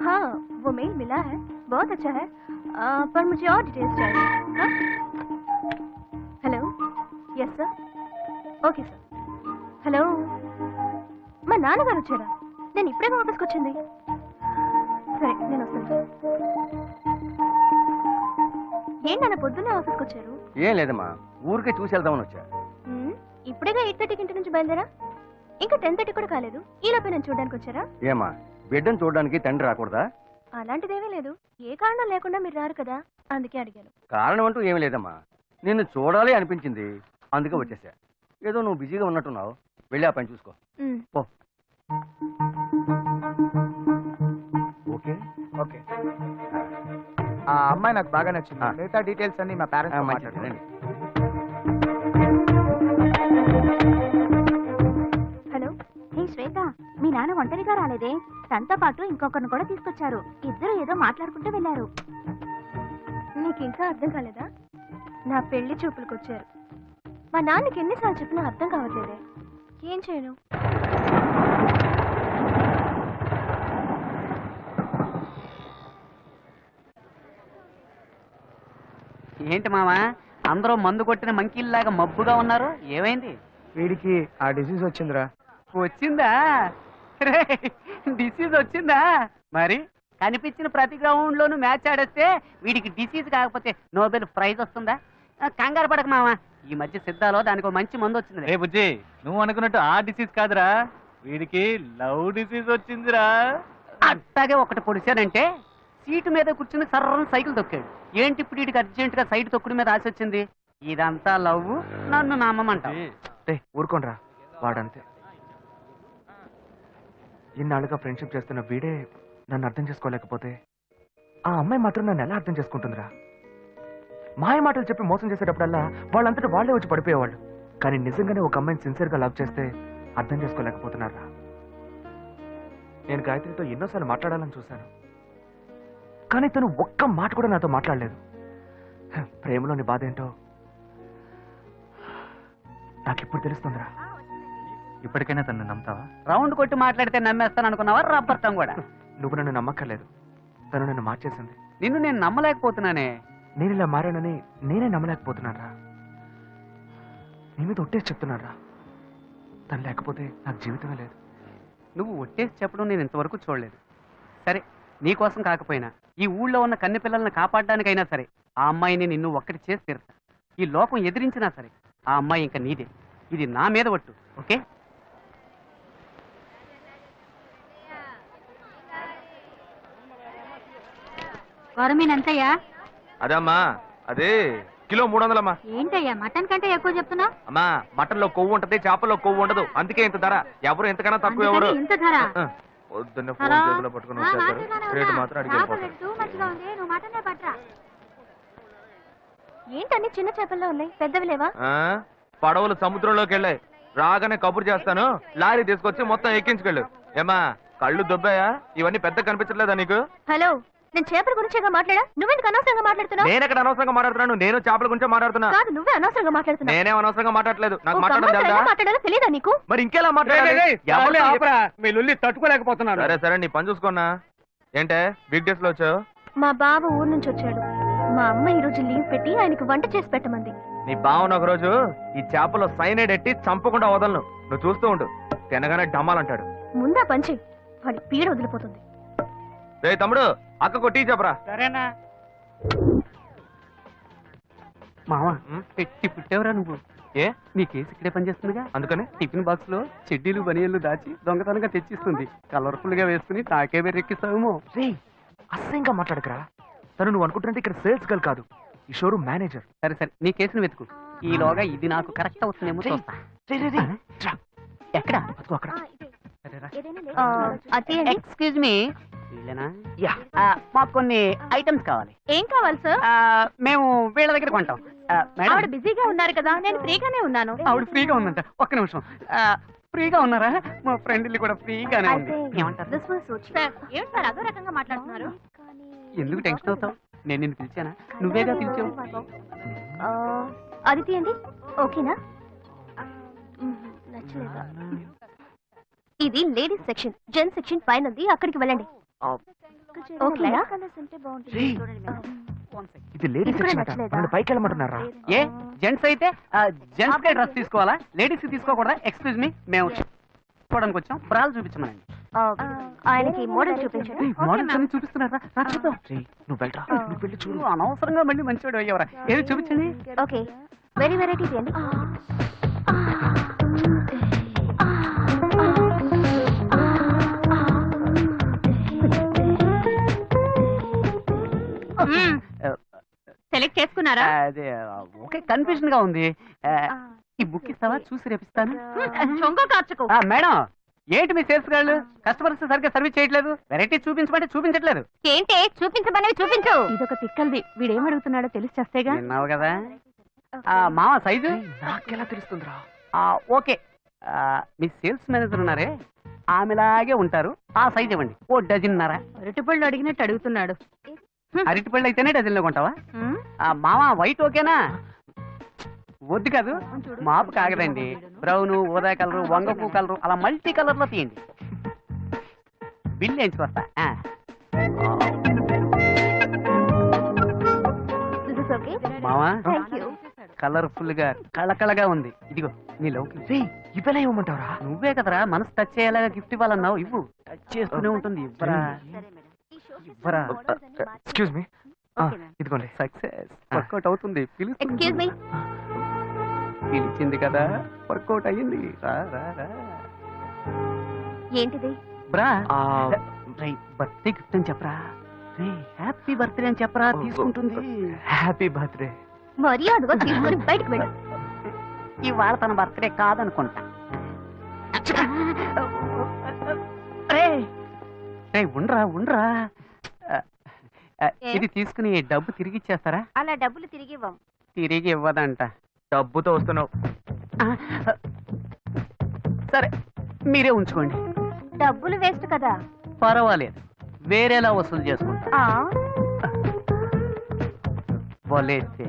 हाँ, वो मेल मिला है, बहुत अच्छा है, पर मुझे और डिटेल्स चाहिए. हाँ? Hello, yes sir, okay sir. Hello, మా నాన్నగారు వచ్చారా? నేను ఇప్పుడే ఆఫీస్కి వచ్చింది. సరే, నేను వస్తాను. ఏంటన్న పొద్దున్నే ఆఫీస్కి వచ్చారు? ఏం లేదమ్మా, ఊరికే చూసి వెళ్దామని వచ్చా. ఇప్పుడేగా 8:30 ఇంటి నుంచి బయలుదేరా, ఇంకా 10:30 కూడా కాలేదు. ఈలోపే నేను చూడడానికి వచ్చారా? ఏమా, బిడ్డను చూడడానికి తండ్రి రాకూడదా? అలాంటిదేమీ లేదు, ఏ కారణం లేకుండా మీరు రారు కదా, అందుకే అడిగాను. కారణం అంటూ ఏమీ లేదమ్మా, నిన్ను చూడాలి అనిపించింది, అందుకే వచ్చేసా. ఏదో నువ్వు బిజీగా ఉన్నట్టున్నావు, వెళ్ళి ఆ పని చూసుకో. ఓ ఓకే ఓకే. ఆ అమ్మాయి నాకు బాగా నచ్చింది. మిగతా డీటెయిల్స్ అన్ని మా పేరెంట్స్ మాట్లాడండి. హలో, హే శ్వేత, మీ నాన్న ఒంటరిగా రాలేదే? తనతో పాటు ఇంకొకరిని కూడా తీసుకొచ్చారు. ఇద్దరు ఏదో మాట్లాడుకుంటూ వెళ్ళారు. నీకు ఇంకా అర్థం కాలేదా? నా పెళ్లి చూపులకు వచ్చారు. మా నాన్నకి ఎన్నిసార్లు చెప్పినా అర్థం కావట్లేదే. ఏం చేయను? ఏంటి మావా అందరూ మందు కొట్టిన మంకీల్లాగా మబ్బుగా ఉన్నారు, ఏమైంది? వీడికి ఆ డిసీజ్ వచ్చిందిరా. వచ్చిందా? డిసీజ్ వచ్చిందా? మరి కనిపించిన ప్రతి గ్రౌండ్ లోను మ్యాచ్ ఆడేస్తే వీడికి డిసీజ్ కాకపోతే నోబెల్ ప్రైజ్ వస్తుందా? కంగారు పడక మావా, ఈ మధ్య సిద్ధాలో దానికి ఒక మంచి మందు వచ్చింది. రే బుజ్జి, నువ్వు అనుకున్నట్టు ఆ డిసీజ్ కాదురా, వీడికి లవ్ డిసీజ్ వచ్చిందిరా. అట్టాగే ఒకటి పొడిచానంటే సీటు మీద కూర్చుని సర్రం సైకిల్ తొక్కాడు. ఏంటి ఇప్పుడు వీడికి అర్జెంట్ గా సైడ్ తొక్కుడు మీద ఆశ వచ్చింది? ఇదంతా లవ్, నన్ను నమ్మమంట. ఊరుకోనరా, వాడంతే. ఇన్నాళ్ళుగా ఫ్రెండ్షిప్ చేస్తున్న వీడే నన్ను అర్థం చేసుకోలేకపోతే ఆ అమ్మాయి మాత్రం నన్ను ఎలా అర్థం చేసుకుంటుందిరా? మాయ మాటలు చెప్పి మోసం చేసేటప్పుడల్లా వాళ్ళంతటా వాళ్ళే వచ్చి పడిపోయేవాళ్ళు. కానీ నిజంగానే ఒక అమ్మాయిని సిన్సియర్గా లవ్ చేస్తే అర్థం చేసుకోలేకపోతున్నారా? నేను గాయత్రితో ఎన్నోసార్లు మాట్లాడాలని చూశాను, కానీ తను ఒక్క మాట కూడా నాతో మాట్లాడలేదు. ప్రేమలోని బాధ ఏంటో నాకిప్పుడు తెలుస్తుందిరా. ఇప్పటికైనా తను నమ్ముతావా? రౌండ్ కొట్టి మాట్లాడితే నమ్మేస్తాను అనుకున్నావా? రబ్బర్తం కూడా. నువ్వు నన్ను నమ్మక్కర్లేదు, తను నన్ను మార్చేసింది. నిన్ను నేను నమ్మలేకపోతున్నానే. నేను ఇలా మారానని నేనే నమ్మలేకపోతున్నారా? నీ మీద ఒట్టేసి చెప్తున్నారా, తను లేకపోతే నాకు జీవితమే లేదు. నువ్వు ఒట్టేసి చెప్పడం నేను ఇంతవరకు చూడలేదు. సరే, నీకోసం కాకపోయినా ఈ ఊళ్ళో ఉన్న కన్నె పిల్లల్ని కాపాడడానికైనా సరే ఆ అమ్మాయిని నిన్ను ఒక్కటి చేసి తీరుతా. ఈ లోకం ఎదిరించినా సరే ఆ అమ్మాయి ఇంకా నీదే. ఇది నా మీద ఒట్టు, ఓకే? కొరమీన్ ఎంతయ్యా? అదమ్మా, అదే కిలో 300 అమ్మా. ఏంటయ్యా మటన్ కంటే ఎక్కువ చెప్తున్నా? అమ్మా, మటన్ లో కొవ్వు ఉంటది, చేపల్లో కొవ్వు ఉండదు, అందుకే ఇంత ధర. ఎవరు ఎంతకన్నా తక్కువ ఎవరు? ఇంత ధర? పొద్దున్న ఫోన్ చేతిలో పట్టుకుని వచ్చేస్తారు, రేటు మాత్రం అడిగిపోతారు. ఏంటన్ని చిన్న చేపల్లో ఉన్నాయి, పెద్దవి లేవా? పడవలు సముద్రంలోకి వెళ్ళాయి, రాగానే కబురు చేస్తాను, లారీ తీసుకొచ్చి మొత్తం ఎక్కించుకెళ్ళు. ఏమా కళ్ళు దొబ్బాయా? ఇవన్నీ పెద్ద కనిపించట్లేదా నీకు? హలో, నేను చేపల గురించేగా మాట్లాడా, నువ్వెందుకు అనవసరంగా మాట్లాడుతున్నావు? నేను ఎక్కడ అనవసరంగా మాట్లాడుతున్నాను, నేను చేపల గురించే మాట్లాడుతున్నా. కాదు, నువ్వే అనవసరంగా మాట్లాడుతున్నావు. నేనేం అనవసరంగా మాట్లాడలేదు, నాకు ఒక అమ్మాయి మాట్లాడడం ఎలా మాట్లాడాలో తెలీదా నీకు? మరి ఇంకెలా మాట్లాడాలి? మీ లొల్లి తట్టుకోలేకపోతున్నాను. సరే సరే, నీ పని చూసుకున్నా. ఏంటే వీక్ డేస్ లో వచ్చావు? మా బావ ఊరు నుంచి వచ్చాడు. మా అమ్మ ఈ రోజు లీవ్ పెట్టి ఆయనకి వంట చేసి పెట్టమంది. నీ బావన ఒక రోజు ఈ చేపలో సైనైడ్ ఎట్టి చంపకుండా వదలను, నువ్వు చూస్తూ ఉండు. తినగానే డమ్మాలంటాడు. ముందా పంచి, వాడి పీడ వదిలిపోతుంది. రే తమ్ముడు, అక్కకు టీ చెప్పరా. సరేనా? మావా, పెట్టి పుట్టేవరా నువ్వు? ఏ, నీ కేసు ఇక్కడే పనిచేస్తుందిగా, అందుకని టిఫిన్ బాక్స్ లో చెడ్డీలు బనియన్లు దాచి దొంగతనంగా తెచ్చిస్తుంది. కలర్ఫుల్ గా వేసుకుని తాకే బెర్రెక్కిస్తావేమో. రే, అసహ్యంగా మాట్లాడకరా. తను నువ్వు అనుకుంటున్నట్టు ఇక్కడ సేల్స్ గర్ల్ కాదు, ఈ షోరూమ్ మేనేజర్. సరే సరే, నీ కేసును వెతుకు. ఈలోగా ఇది నాకు కరెక్ట్ అవుతుందేమో చూస్తా. ఎక్కడ? అదిగో అక్కడ. ఎక్స్క్యూజ్ మీ, మాకు కొన్ని ఐటమ్స్ కావాలి. ఏం కావాలి సార్? మేము వీళ్ళ దగ్గర కొంటాం. మేడం, ఆవిడ బిజీగా ఉన్నారు కదా, నేను ఫ్రీగానే ఉన్నాను. ఆవిడ ఫ్రీగా ఉందంట. ఒక్క నిమిషం. ఫ్రీగా ఉన్నారా? మా ఫ్రెండ్ ఇల్లు కూడా ఫ్రీగానే ఉంది. ఏమంటారు? ఏమిటి సార్ అదో రకంగా మాట్లాడుతున్నారు? ఎందుకు టెన్షన్ అవుతావు? నేను నిన్ను పిలిచానా? నువ్వేగా పిలిచావు. అది తీయండి. ఓకేనా? నచ్చలేదా? ఇది లేడీస్ సెక్షన్, జెంట్స్ సెక్షన్ పైనది, అక్కడికి వెళ్ళండి. ఓకేనా? ఇది లేడీస్ సెక్షన్ అట, నన్ను పైకి వెళ్ళమంటున్నారా? ఏ, జెంట్స్ అయితే జెంట్స్ కే డ్రెస్ తీసుకోవాలా, లేడీస్ కి తీసుకోకూడదా? ఎక్స్క్యూజ్ మీ, మేము చూడడానికి వచ్చాం, బ్రాలు చూపించమనండి. ఆయనకి మోడల్ చూపించండి. మోడల్స్ అన్ని చూపిస్తున్నారా? చూద్దాం. నువ్వు వెళ్ళరా, నువ్వు వెళ్ళి చూడు. నువ్వు అనవసరంగా మళ్ళీ మంచివాడు అయ్యేవరా. ఏది చూపించండి. ఓకే, వెరీ వెరైటీ తీయండి. సెలెక్ట్ చేసుకున్నారా? అదే ఓకే, కన్ఫ్యూజన్ గా ఉంది. ఈ బుక్ ఇస్తావా? చూసి రేపిస్తాను. చొంగ కార్చుకో. మేడం, ఏంటి మీ సేల్స్ గాళ్ళు కస్టమర్స్ సరిగ్గా సర్వీస్ చేయట్లేదు? వెరైటీ చూపించమంటే చూపించట్లేదు. ఏంటి చూపించమనేవి చూపించు. ఇదొక తిక్కల్ది, వీడేం అడుగుతున్నాడో తెలిసి చేస్తేగా. విన్నావు కదా. మామ సైజు నాకెలా తెలుస్తుందిరా? ఓకే, మీ సేల్స్ మేనేజర్ ఉన్నారే, ఆమెలాగే ఉంటారు. ఆ సైజ్ ఇవ్వండి, ఓ డజన్నర. అరటిపళ్ళు అడిగినట్టు అడుగుతున్నాడు. అరటిపళ్ళు అయితేనే డజన్లో కొంటావా? మామ వైట్ ఓకేనా? వద్దు కాదు, మాపు కాగదండి. బ్రౌను, ఊదా కలరు, వంగపూ కలరు, అలా మల్టీ కలర్ లో తీయండి. బిల్ వేయించుకొస్తా. This is okay? మావా థ్యాంక్ యూ. కలర్ఫుల్ గా కళకళగా ఉంది. ఇదిగో నీ లవ్ ఇవ్వలే ఇవ్వమంటావరా? నువ్వే కదరా మనసు టచ్ అయ్యేలాగా గిఫ్ట్ ఇవ్వాలన్నావు. ఇవ్వు. టచ్ చేస్తూనే ఉంటుంది. ఇవ్వరా ఇవ్వరా. ఎక్స్క్యూజ్ మీ, ఇదిగోండి. సక్సెస్. వర్కౌట్ అవుతుంది. Excuse me. పిలిచింది కదా, వర్కౌట్ అయ్యింది. రా రా రా. ఏంటిది? బ్రా బర్త్డే గిఫ్ట్ అని చెప్పరా. రే హ్యాపీ బర్త్డే అని చెప్పరా, తీసుకుంటుంది. Happy birthday. మర్యాదగా తీసుకొని బయటకు వెళ్ళు. ఇవాళ తన బర్త్డే కాదనుకుంటా. ఉండరా ఉండరా. ఇది తీసుకుని డబ్బు తిరిగి ఇచ్చేస్తారా? అలా డబ్బులు తిరిగి ఇవ్వం. తిరిగి ఇవ్వదంట. డబ్బుతో వస్తున్నావు. సరే మీరే ఉంచుకోండి. డబ్బులు వేస్ట్ కదా. పర్వాలేదు, వేరేలా వసూలు చేసుకుంటా. వలేస్తే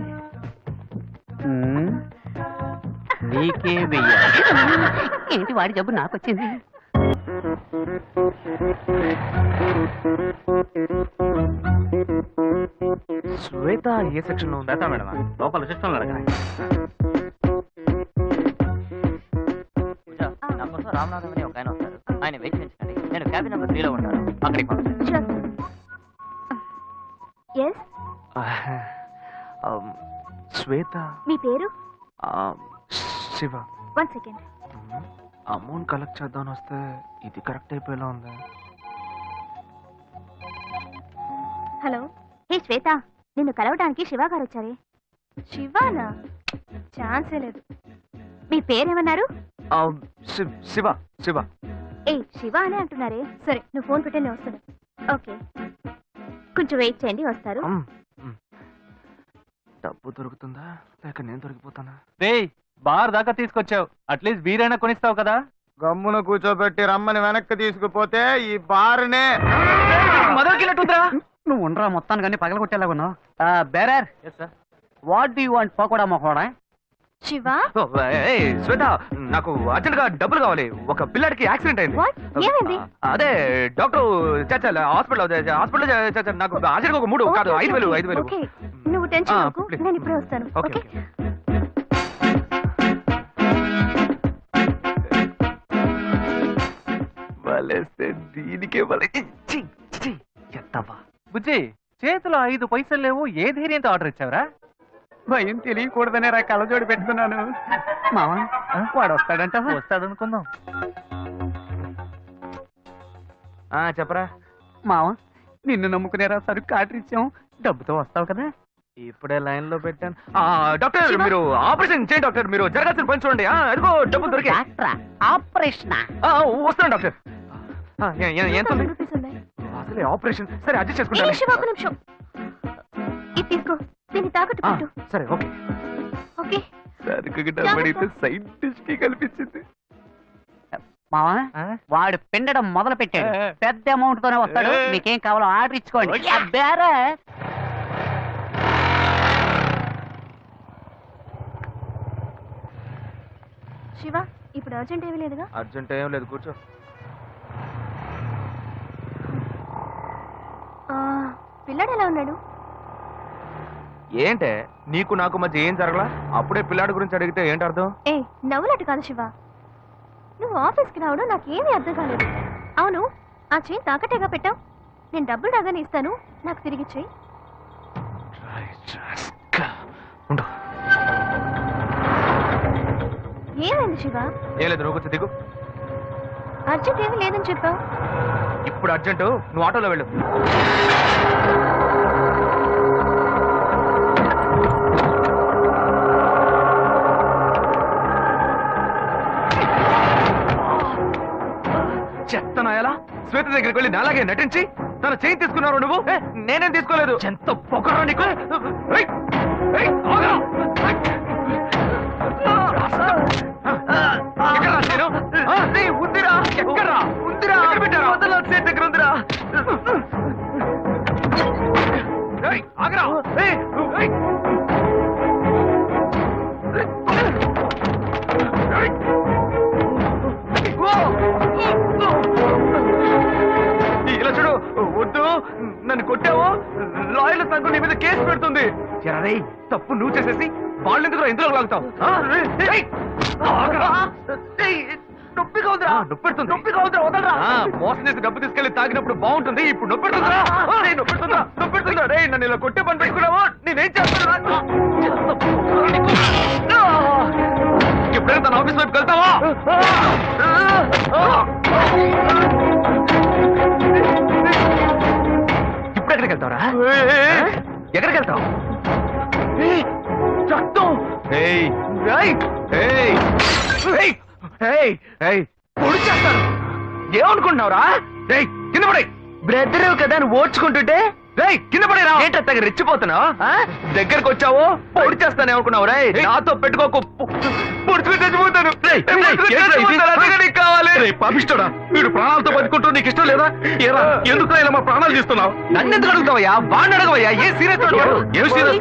నీకే వెయ్యాలి. ఏంటి వాడి జబ్బు నాకు వచ్చింది? శ్వేత ఏ సెక్షన్ లో ఉందా మేడం? లోపల సిస్టమ్ రామనాథం అని ఒక ఆయన వస్తారు. ఆయన వెయిట్ చేయించండి. నేను క్యాబిన్ నెంబర్ 3 లో ఉంటాను. అక్కడికి పంపించండి. ఎస్. శ్వేత. మీ పేరు? శివ. 1 సెకండ్. అమౌంట్ కలెక్ట్ చేద్దామని వస్తే ఇది కరెక్ట్ అయిపోయేలా ఉంది. హలో. హే శ్వేత, నిన్ను కలవడానికి శివ గారు వచ్చారే. శివానా? ఛాన్సే లేదు. మీ పేరేమన్నారు? శివ. శివ. ఏ శివ అనే అంటున్నారే. సరే నువ్వు ఫోన్ పెట్టే నేను వస్తాను. ఓకే, కొంచెం వెయిట్ చేయండి, వస్తారు. డబ్బు దొరుకుతుందా లేక నేను దొరికిపోతానా? బార్ దాకా తీసుకొచ్చావు, అట్లీస్ట్ బీరైనా కొనిస్తావు కదా. గమ్మున కూర్చోబెట్టి రమ్మని వెనక్కి తీసుకుపోతే ఈ బారునే మొదలుకెళ్ళట్టుందిరా. నువ్వు ఉండరా, మొత్తాన్ని కానీ పగలగొట్టేలా ఉన్నావు. Bearer, what do want? Pakoda మొకోడా? శివ, శ్వేత, నాకు అర్జెంట్ గా డబ్బులు కావాలి. ఒక పిల్లాడికి యాక్సిడెంట్ అయింది. What? ఏమైంది? అదే డాక్టర్ హాస్పిటల్ నాకు అర్జెంట్ ఒక 3 కాదు 5,000. ఓకే, నువ్వు టెన్షన్ అవ్వకు, please. నేను ఇప్పుడే వస్తాను. ఓకే. ఓకే. వలేస్తే దీనికే ఎత్తవా. బుజ్జి, చేతిలో 5 పైసలు లేవు, ఏ ధైర్యంతో ఆర్డర్ ఇచ్చావురా? భయం తెలియకూడదనే రా కళ్ళజోడి పెట్టుకున్నాను. మావా వాడు వస్తాడంట. వస్తాడనుకుందాం. చెప్పరా. మావా నిన్ను నమ్ముకునేరా సరుకు ఆర్డర్ ఇచ్చాం, డబ్బుతో వస్తావు కదా. ఇప్పుడే లైన్ లో పెట్టాను. డాక్టర్ మీరు ఆపరేషన్ చేయండి. డాక్టర్ మీరు జరగాల్సిన పని చూడండి. అదిగో డబ్బులు దొరికి. ఆపరేషన్ వస్తాను డాక్టర్. ఎంత ఉంది? 1000 రూపీస్ ఉన్నాయి. అసలే ఆపరేషన్. సరే అడ్జస్ట్ ఏ చేసుకుంటాను. శివ, ఒక నిమిషం. ఇది తీసుకో, దీన్ని తాకట్టు పెట్టు. సరే ఓకే. ఓకే. సరుకు డబ్బడితే సైంటిస్ట్ కి కల్పించింది. మావా వాడు పిండడం మొదలు పెట్టాడు. పెద్ద అమౌంట్ తోనే వస్తాడు. మీకేం కావాలో ఆర్డర్ ఇచ్చుకోండి. శివ, ఇప్పుడు అర్జెంట్ ఏమీ లేదుగా? అర్జెంట్ ఏం లేదు, కూర్చో. పిల్లాడు ఎలా ఉన్నాడు? ఏంటే నీకు నాకు మధ్య ఏం జరగలా? అప్పుడే పిల్లాడి గురించి అడిగితే ఏంటి అర్థం? ఏ నవ్వులట్టు కాదు శివ, నువ్వు ఆఫీస్కి రావడం నాకేమీ అర్థం కాలేదు. అవును, ఆ చైన్ తాకట్టేగా పెట్టావు. నేను డబ్బులు రాగానే ఇస్తాను, నాకు తిరిగి చెయ్యి. ఏమైంది శివ? ఏం లేదు, నువ్వు కొంచెం దిగు. అర్జెంట్ ఏమీ లేదని చెప్పావు. ఇప్పుడు అర్జెంటు, నువ్వు ఆటోలో వెళ్ళు. చెత్తనాయాలా, శ్వేత దగ్గరికి వెళ్ళి నాలాగే నటించి తన చైన్ తీసుకున్నారు నువ్వు. నేనేం తీసుకోలేదు. ఎంత పొగరా నీకు. ఏయ్, ఏయ్, ఆగురా. ఎక్కడ్రా నేను? ఉందిరా, ఎక్కడ్రా? ఉందిరా, ఎక్కడ పెట్టారా? వదల చేతి దగ్గర ఉందిరా. ఏయ్, ఆగురా. ఏయ్, ఏయ్. ఇలా చూడు, వద్దు, నన్ను కొట్టావు, లాయర్ల సంఖ్య నీ మీద కేసు పెడుతుంది. ఎరా రేయ్, తప్పు నువ్వు చేసేసి వాళ్ళు ఎందుకు ఇందులో లాగుతావు? నొప్పిగా ఉందిరా. నొప్పెడుతుంది. నొప్పిగా ఉందిరా, వదలరా. మోసం చేసి డబ్బు తీసుకెళ్లి తాగినప్పుడు బాగుంటుంది, ఇప్పుడు నొప్పెడుతుందా? నొప్పెడుతుందా? నొప్పెడుతుందా? రేయ్, నన్ను ఇలా కొట్టే పని పెట్టుకున్నావా? నేనేం చేస్తాను? ఎప్పుడైనా తన ఆఫీస్ వైపు వెళ్తావా? ఇప్పుడు ఎక్కడికి వెళ్తావరా? ఎక్కడికి వెళ్తావు? రక్తం. పొడి చేస్తాను. ఏమనుకుంటున్నావురా? రేయ్, కింద పడే. బ్రదర్ కదా నువ్వు ఓడ్చుకుంటుంటే రేయ్ కింద పడేరా. ఏంటత్తగా రెచ్చిపోతున్నావు? దగ్గరకు వచ్చావు పొడి చేస్తాను ఏమనుకున్నావు? రే నాతో పెట్టుకోకు, పొడుచుకుని చచ్చిపోతాను. కావాలి పాపిస్తాడా? వీడు ప్రాణాలతో బతుకుంటూ నీకు ఇష్టం లేదా? ఎందుకు ఇలా మా ప్రాణాలు తీస్తున్నావు? నన్ను ఎందుకు అడుగుతావయ్యా? వాడిని అడగవయ్యా. ఏ సీరియస్ ఏం సీరియస్